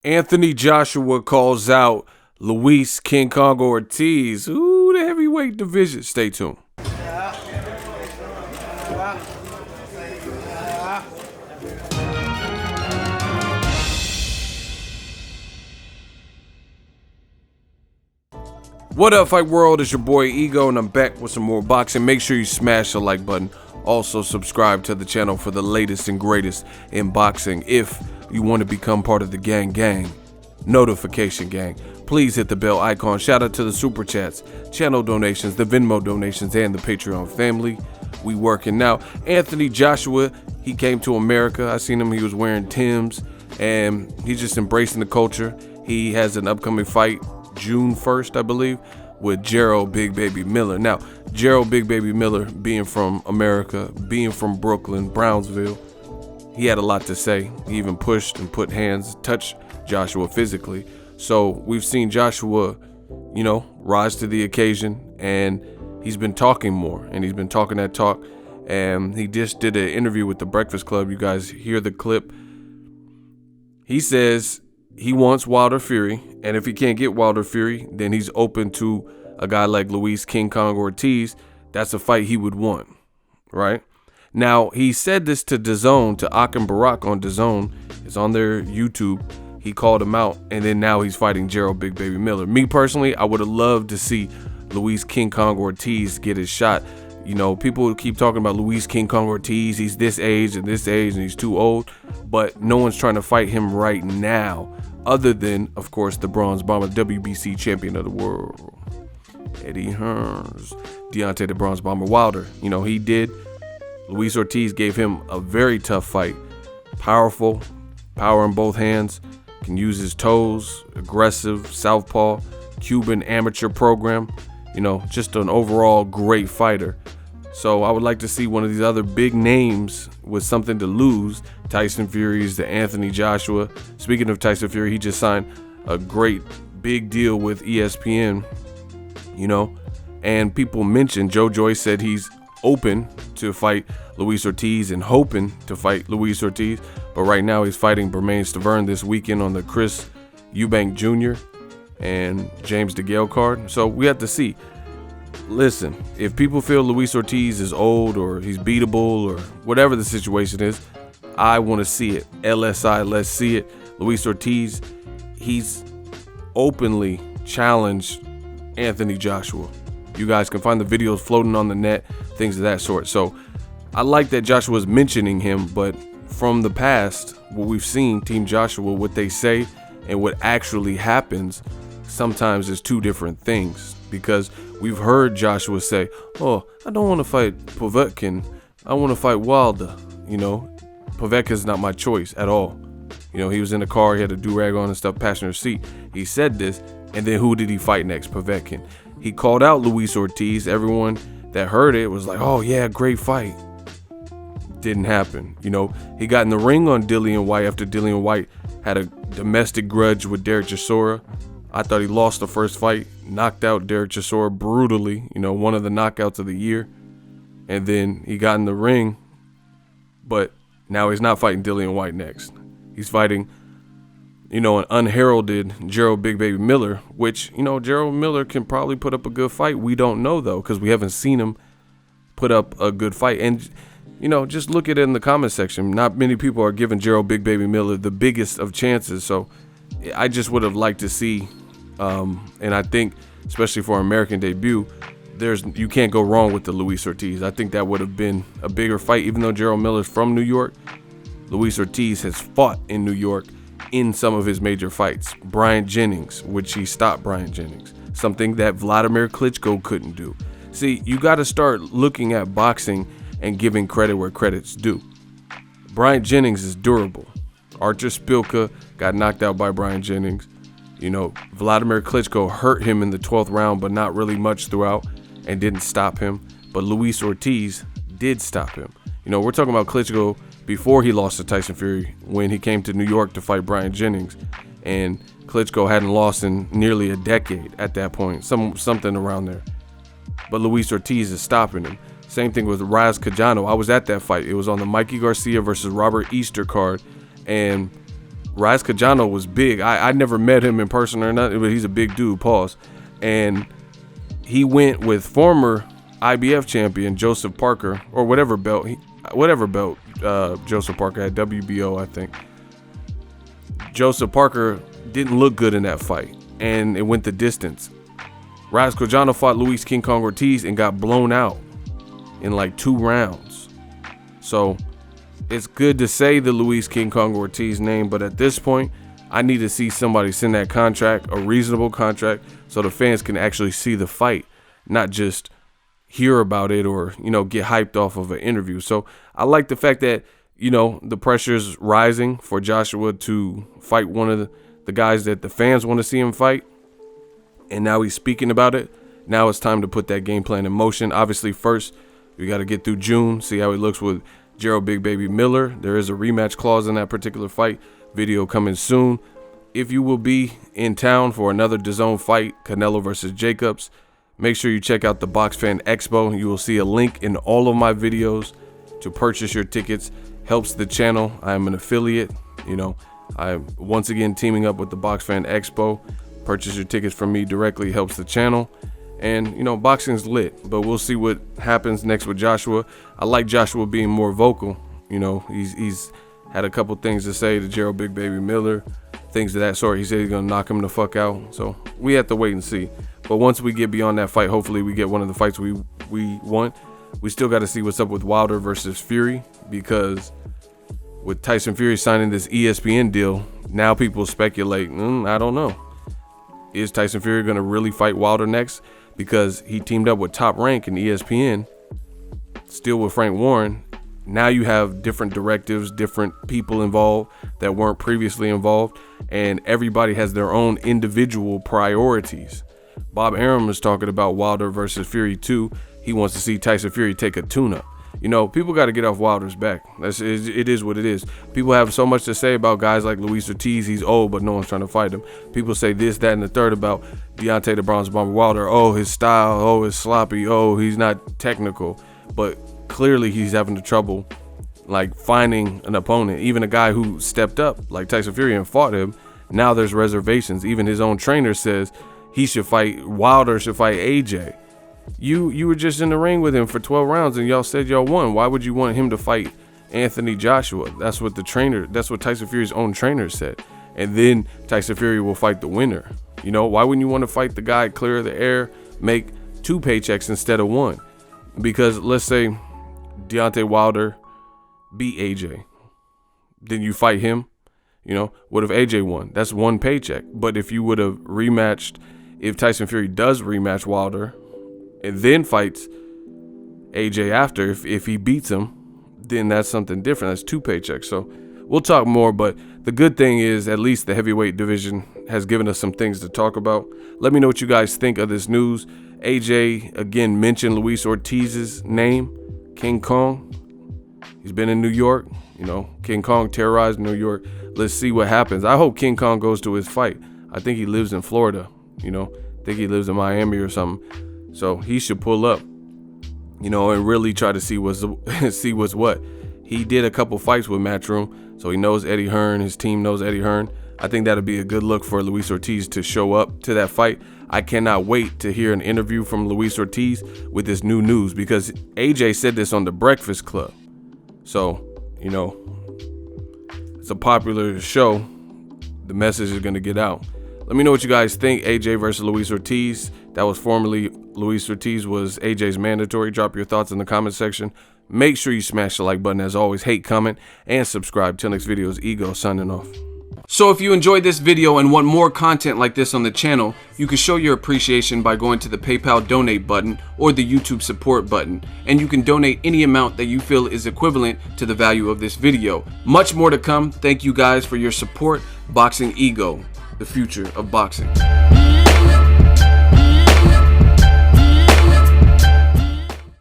Anthony Joshua calls out Luis King Kong Ortiz. Ooh, the heavyweight division. Stay tuned. What up, Fight World? It's your boy Ego, and I'm back with some more boxing. Make sure you smash the like button. Also, subscribe to the channel for the latest and greatest in boxing. If you want to become part of the gang, notification gang, please hit the bell icon. Shout out to the super chats, channel donations, the Venmo donations, and the Patreon family. We working now. Anthony Joshua, he came to America. I seen him. He was wearing Timbs, and he's just embracing the culture. He has an upcoming fight June 1st, I believe, with Jarrell Big Baby Miller. Now, Jarrell Big Baby Miller, being from America, being from Brooklyn, Brownsville, he had a lot to say. He even pushed and put hands, touched Joshua physically. So we've seen Joshua, rise to the occasion, and he's been talking more, and he's been talking that talk. And he just did an interview with the Breakfast Club. You guys hear the clip. He says he wants Wilder Fury, and if he can't get Wilder Fury, then he's open to a guy like Luis King Kong Ortiz. That's a fight he would want, right? Now, he said this to DAZN, to Akim Barak on DAZN. It's on their YouTube. He called him out, and then now he's fighting Jarrell Big Baby Miller. Me personally, I would have loved to see Luis King Kong Ortiz get his shot. People keep talking about Luis King Kong Ortiz. He's this age, and he's too old. But no one's trying to fight him right now, other than, of course, the Bronze Bomber, WBC champion of the world, Eddie Hearns. Deontay the Bronze Bomber Wilder. He did. Luis Ortiz gave him a very tough fight. Powerful, power in both hands, can use his toes, aggressive, southpaw, Cuban amateur program. Just an overall great fighter. So I would like to see one of these other big names with something to lose. Tyson Fury's, the Anthony Joshua. Speaking of Tyson Fury, he just signed a great big deal with ESPN, and people mentioned, Joe Joyce said he's open to fight Luis Ortiz and hoping to fight Luis Ortiz, but right now he's fighting Bermane Stiverne this weekend on the Chris Eubank Jr. and James DeGale card. So we have to see. Listen, if people feel Luis Ortiz is old or he's beatable or whatever the situation is, I want to see it. LSI, let's see it. Luis Ortiz, he's openly challenged Anthony Joshua. You guys can find the videos floating on the net, things of that sort. So I like that Joshua's mentioning him, but from the past, what we've seen, Team Joshua, what they say and what actually happens sometimes is two different things. Because we've heard Joshua say, "Oh, I don't want to fight Povetkin. I want to fight Wilder." Povetkin's not my choice at all. He was in the car, he had a do-rag on and stuff, passenger seat. He said this, and then who did he fight next? Povetkin. He called out Luis Ortiz. Everyone that heard it was like, "Oh yeah, great fight." Didn't happen. He got in the ring on Dillian White after Dillian White had a domestic grudge with Derek Chisora. I thought he lost the first fight, knocked out Derek Chisora brutally, one of the knockouts of the year. And then he got in the ring, but now he's not fighting Dillian White next. He's fighting, an unheralded Jarrell Big Baby Miller, which, Jarrell Miller can probably put up a good fight. We don't know, though, because we haven't seen him put up a good fight. And, just look at it in the comment section. Not many people are giving Jarrell Big Baby Miller the biggest of chances. So I just would have liked to see, and I think, especially for an American debut, you can't go wrong with the Luis Ortiz. I think that would have been a bigger fight, even though Jarrell Miller's from New York. Luis Ortiz has fought in New York in some of his major fights. Brian Jennings, which he stopped Brian Jennings, something that Vladimir Klitschko couldn't do. See, you got to start looking at boxing and giving credit where credit's due. Brian Jennings is durable. Artur Spilka got knocked out by Brian Jennings. Vladimir Klitschko hurt him in the 12th round, but not really much throughout, and didn't stop him. But Luis Ortiz did stop him. We're talking about Klitschko before he lost to Tyson Fury, when he came to New York to fight Brian Jennings. And Klitschko hadn't lost in nearly a decade at that point, something around there. But Luis Ortiz is stopping him. Same thing with Raz Cajano. I was at that fight. It was on the Mikey Garcia versus Robert Easter card. And Razkajano was big. I never met him in person or nothing, but he's a big dude, pause. And he went with former IBF champion Joseph Parker, or whatever belt Joseph Parker had, WBO, I think. Joseph Parker didn't look good in that fight, and it went the distance. Razkajano fought Luis King Kong Ortiz and got blown out in like 2 rounds. So it's good to say the Luis King Kong Ortiz name, but at this point, I need to see somebody send that contract, a reasonable contract, so the fans can actually see the fight, not just hear about it or, get hyped off of an interview. So I like the fact that, the pressure's rising for Joshua to fight one of the guys that the fans want to see him fight. And now he's speaking about it. Now it's time to put that game plan in motion. Obviously, first, we got to get through June, see how he looks with Jarrell Big Baby Miller. There is a rematch clause in that particular fight. Video coming soon. If you will be in town for another DAZN fight, Canelo versus Jacobs, make sure you check out the Box Fan Expo. You will see a link in all of my videos to purchase your tickets. Helps the channel. I am an affiliate. I'm once again teaming up with the Box Fan Expo. Purchase your tickets from me directly, helps the channel. And, boxing's lit, but we'll see what happens next with Joshua. I like Joshua being more vocal. He's had a couple things to say to Jarrell Big Baby Miller, things of that sort. He said he's going to knock him the fuck out. So we have to wait and see. But once we get beyond that fight, hopefully we get one of the fights we want. We still got to see what's up with Wilder versus Fury, because with Tyson Fury signing this ESPN deal, now people speculate, I don't know. Is Tyson Fury going to really fight Wilder next? Because he teamed up with Top Rank and ESPN, still with Frank Warren. Now you have different directives, different people involved that weren't previously involved, and everybody has their own individual priorities. Bob Arum is talking about Wilder versus Fury 2. He wants to see Tyson Fury take a tune-up. People got to get off Wilder's back. It is what it is. People have so much to say about guys like Luis Ortiz. He's old, but no one's trying to fight him. People say this, that, and the third about Deontay the Bronze Bomber Wilder. Oh, his style. Oh, it's sloppy. Oh, he's not technical. But clearly he's having the trouble, finding an opponent. Even a guy who stepped up, like Tyson Fury, and fought him. Now there's reservations. Even his own trainer says Wilder should fight AJ. You were just in the ring with him for 12 rounds and y'all said y'all won. Why would you want him to fight Anthony Joshua? That's what Tyson Fury's own trainer said. And then Tyson Fury will fight the winner. Why wouldn't you want to fight the guy, clear the air, make 2 paychecks instead of 1? Because let's say Deontay Wilder beat AJ. Then you fight him. What if AJ won? That's 1 paycheck. But if you would have rematched, if Tyson Fury does rematch Wilder and then fights AJ after, if he beats him, then that's something different. That's 2 paychecks. So we'll talk more, but the good thing is at least the heavyweight division has given us some things to talk about. Let me know what you guys think of this news. AJ, again, mentioned Luis Ortiz's name, King Kong. He's been in New York. King Kong terrorized New York. Let's see what happens. I hope King Kong goes to his fight. I think he lives in Florida. I think he lives in Miami or something. So he should pull up, and really try to see what's what. He did a couple fights with Matchroom, so he knows Eddie Hearn. His team knows Eddie Hearn. I think that'll be a good look for Luis Ortiz to show up to that fight. I cannot wait to hear an interview from Luis Ortiz with this new news, because AJ said this on The Breakfast Club. So, it's a popular show. The message is going to get out. Let me know what you guys think. AJ versus Luis Ortiz. That was formerly Luis Ortiz was AJ's mandatory. Drop your thoughts in the comment section. Make sure you smash the like button. As always, hate, comment, and subscribe. Till next video is Ego signing off. So if you enjoyed this video and want more content like this on the channel, you can show your appreciation by going to the PayPal donate button or the YouTube support button, and you can donate any amount that you feel is equivalent to the value of this video. Much more to come. Thank you guys for your support. Boxingego, the future of boxing.